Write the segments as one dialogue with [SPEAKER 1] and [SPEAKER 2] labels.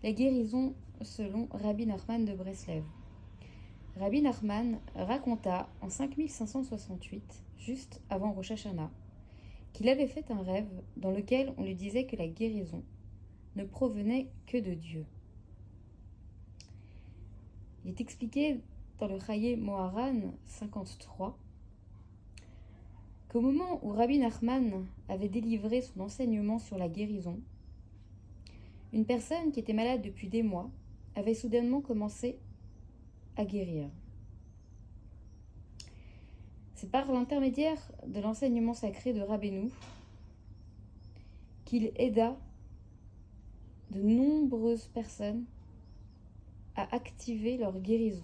[SPEAKER 1] La guérison selon Rabbi Nachman de Breslev. Rabbi Nachman raconta en 5568, juste avant Rosh Hashanah, qu'il avait fait un rêve dans lequel on lui disait que la guérison ne provenait que de Dieu. Il est expliqué dans le Chaye Moharan 53 qu'au moment où Rabbi Nachman avait délivré son enseignement sur la guérison, une personne qui était malade depuis des mois avait soudainement commencé à guérir. C'est par l'intermédiaire de l'enseignement sacré de Rabbeinu qu'il aida de nombreuses personnes à activer leur guérison.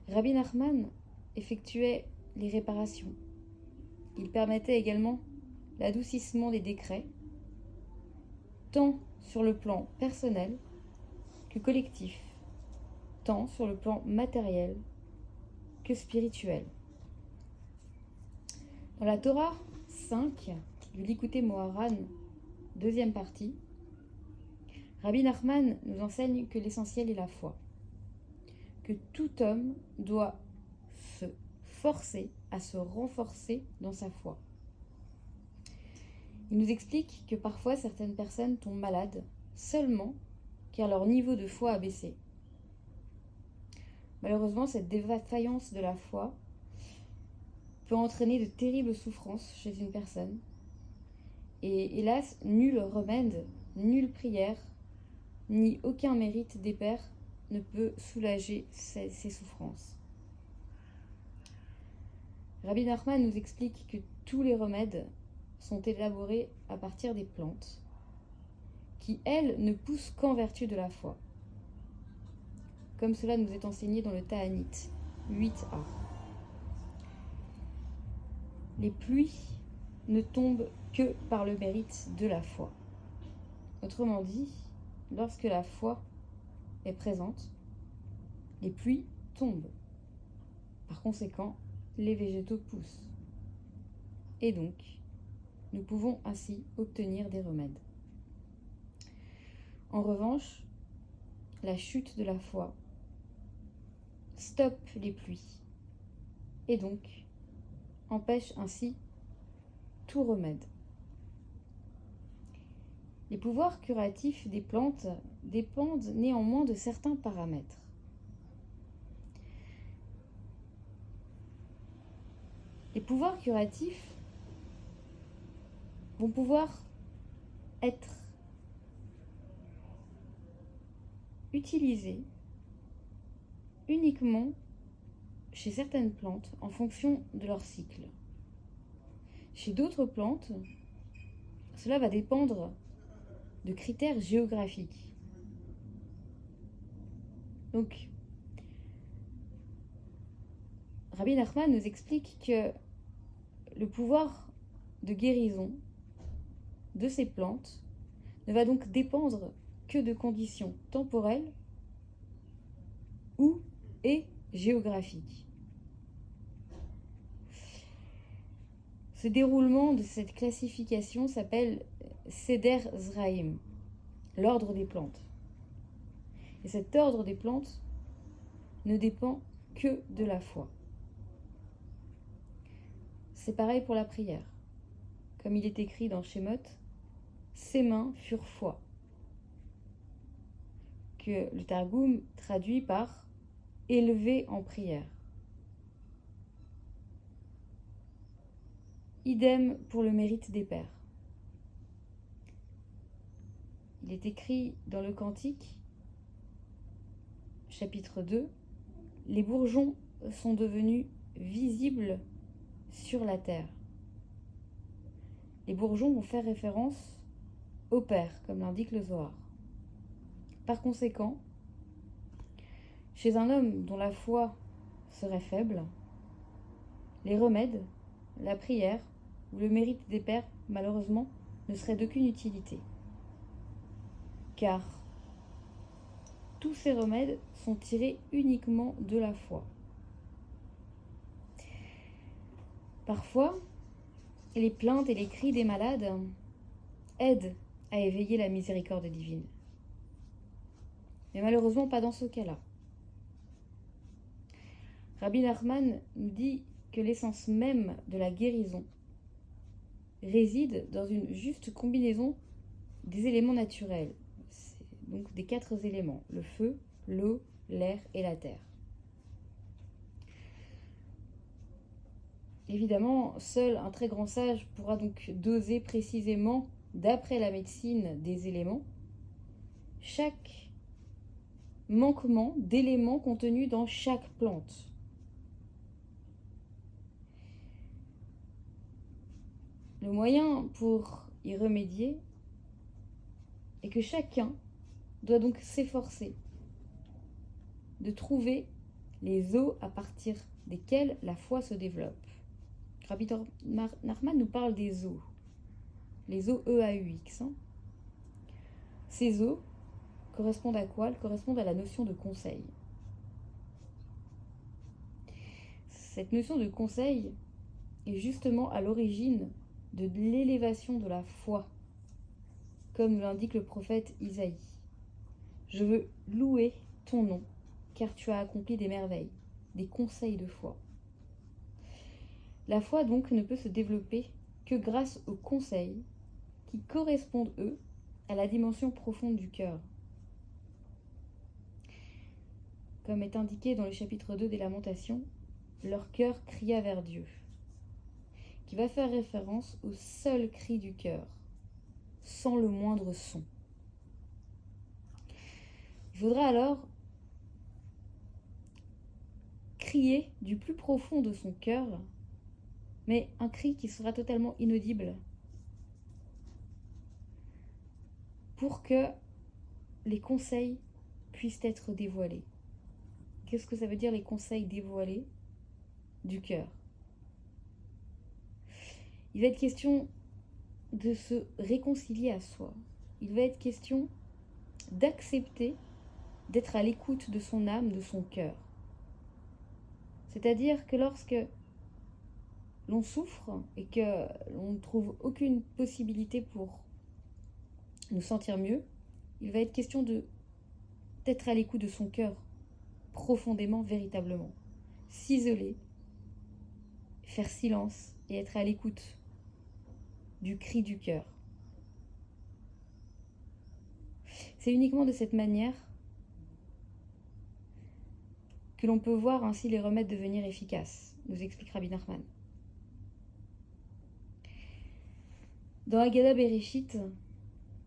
[SPEAKER 1] Rabbi Nachman effectuait les réparations. Il permettait également l'adoucissement des décrets, tant sur le plan personnel que collectif, tant sur le plan matériel que spirituel. Dans la Torah 5 du Likutei Moharan, deuxième partie, Rabbi Nachman nous enseigne que l'essentiel est la foi, que tout homme doit se forcer à se renforcer dans sa foi. Il nous explique que parfois certaines personnes tombent malades seulement car leur niveau de foi a baissé. Malheureusement, cette défaillance de la foi peut entraîner de terribles souffrances chez une personne. Et hélas, nul remède, nulle prière, ni aucun mérite des pères ne peut soulager ces souffrances. Rabbi Nachman nous explique que tous les remèdes sont élaborés à partir des plantes, qui, elles, ne poussent qu'en vertu de la foi, comme cela nous est enseigné dans le Ta'anit 8a. Les pluies ne tombent que par le mérite de la foi. Autrement dit, lorsque la foi est présente, les pluies tombent. Par conséquent, les végétaux poussent. Et donc, nous pouvons ainsi obtenir des remèdes. En revanche, la chute de la foi stoppe les pluies et donc empêche ainsi tout remède. Les pouvoirs curatifs des plantes dépendent néanmoins de certains paramètres. Les pouvoirs curatifs vont pouvoir être utilisés uniquement chez certaines plantes en fonction de leur cycle. Chez d'autres plantes, cela va dépendre de critères géographiques. Donc, Rabbi Nachman nous explique que le pouvoir de guérison de ces plantes ne va donc dépendre que de conditions temporelles et géographiques. Ce déroulement de cette classification s'appelle Seder Zraim, l'ordre des plantes. Et cet ordre des plantes ne dépend que de la foi. C'est pareil pour la prière. Comme il est écrit dans Shemot, ses mains furent foi, que le Targum traduit par élevé en prière. Idem pour le mérite des pères. Il est écrit dans le Cantique, chapitre 2, « Les bourgeons sont devenus visibles sur la terre ». Les bourgeons vont faire référence au Père, comme l'indique le Zohar. Par conséquent, chez un homme dont la foi serait faible, les remèdes, la prière ou le mérite des pères, malheureusement, ne seraient d'aucune utilité. Car tous ces remèdes sont tirés uniquement de la foi. Parfois, les plaintes et les cris des malades aident à éveiller la miséricorde divine. Mais malheureusement, pas dans ce cas-là. Rabbi Nachman nous dit que l'essence même de la guérison réside dans une juste combinaison des éléments naturels, donc des 4 éléments, le feu, l'eau, l'air et la terre. Évidemment, seul un très grand sage pourra donc doser précisément, d'après la médecine des éléments, chaque manquement d'éléments contenus dans chaque plante. Le moyen pour y remédier est que chacun doit donc s'efforcer de trouver les eaux à partir desquelles la foi se développe. Rabbi Nachman nous parle des eaux, les eaux EAUX. Ces eaux correspondent à quoi? Elles correspondent à la notion de conseil. Cette notion de conseil est justement à l'origine de l'élévation de la foi, comme l'indique le prophète Isaïe. Je veux louer ton nom, car tu as accompli des merveilles, des conseils de foi. La foi donc ne peut se développer que grâce aux conseils qui correspondent, eux, à la dimension profonde du cœur. Comme est indiqué dans le chapitre 2 des Lamentations, leur cœur cria vers Dieu, qui va faire référence au seul cri du cœur, sans le moindre son. Il faudra alors crier du plus profond de son cœur, mais un cri qui sera totalement inaudible, pour que les conseils puissent être dévoilés. Qu'est-ce que ça veut dire, les conseils dévoilés du cœur? Il va être question de se réconcilier à soi. Il va être question d'accepter d'être à l'écoute de son âme, de son cœur. C'est-à-dire que lorsque l'on souffre et que l'on ne trouve aucune possibilité pour nous sentir mieux, il va être question d'être à l'écoute de son cœur, profondément, véritablement. S'isoler, faire silence et être à l'écoute du cri du cœur. C'est uniquement de cette manière que l'on peut voir ainsi les remèdes devenir efficaces, nous explique Rabbi Nachman. Dans Haggadah Bereshit,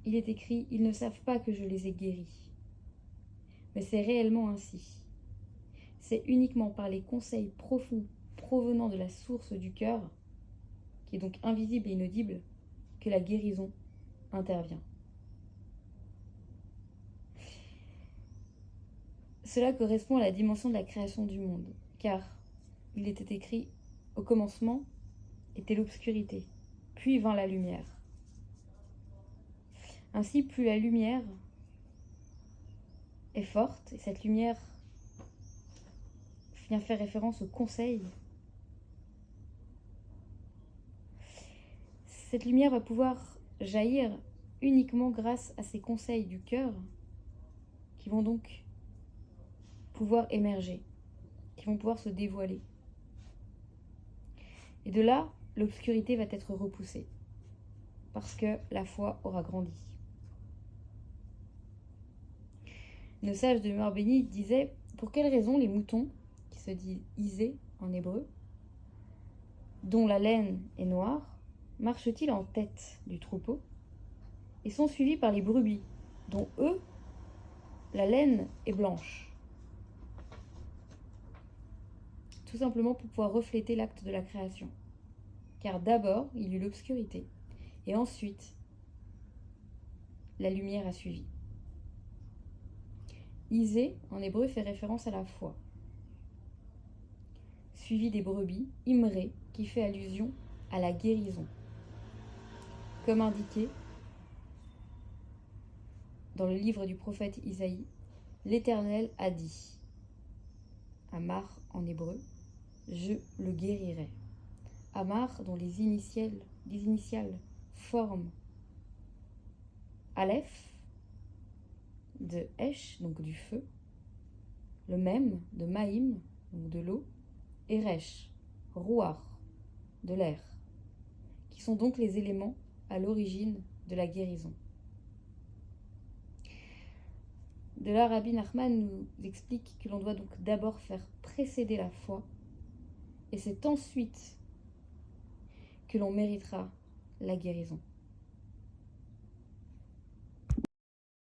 [SPEAKER 1] il est écrit « Ils ne savent pas que je les ai guéris ». Mais c'est réellement ainsi. C'est uniquement par les conseils profonds provenant de la source du cœur, qui est donc invisible et inaudible, que la guérison intervient. Cela correspond à la dimension de la création du monde, car il était écrit « Au commencement était l'obscurité, puis vint la lumière ». Ainsi, plus la lumière est forte, et cette lumière vient faire référence au conseil, cette lumière va pouvoir jaillir uniquement grâce à ces conseils du cœur qui vont donc pouvoir émerger, qui vont pouvoir se dévoiler. Et de là, l'obscurité va être repoussée, parce que la foi aura grandi. Nos sages de mémoire bénie disaient « Pour quelle raison les moutons, qui se disent isés en hébreu, dont la laine est noire, marchent-ils en tête du troupeau et sont suivis par les brebis, dont eux, la laine est blanche ?» Tout simplement pour pouvoir refléter l'acte de la création. Car d'abord, il y eut l'obscurité, et ensuite, la lumière a suivi. Isé, en hébreu, fait référence à la foi. Suivi des brebis, Imré, qui fait allusion à la guérison. Comme indiqué dans le livre du prophète Isaïe, l'Éternel a dit, Amar en hébreu, je le guérirai. Amar, dont les initiales forment Aleph, de Esh, donc du feu, le Mem, de Maïm, donc de l'eau, et Resh, Ruach, de l'air, qui sont donc les éléments à l'origine de la guérison. De là, Rabbi Nachman nous explique que l'on doit donc d'abord faire précéder la foi, et c'est ensuite que l'on méritera la guérison.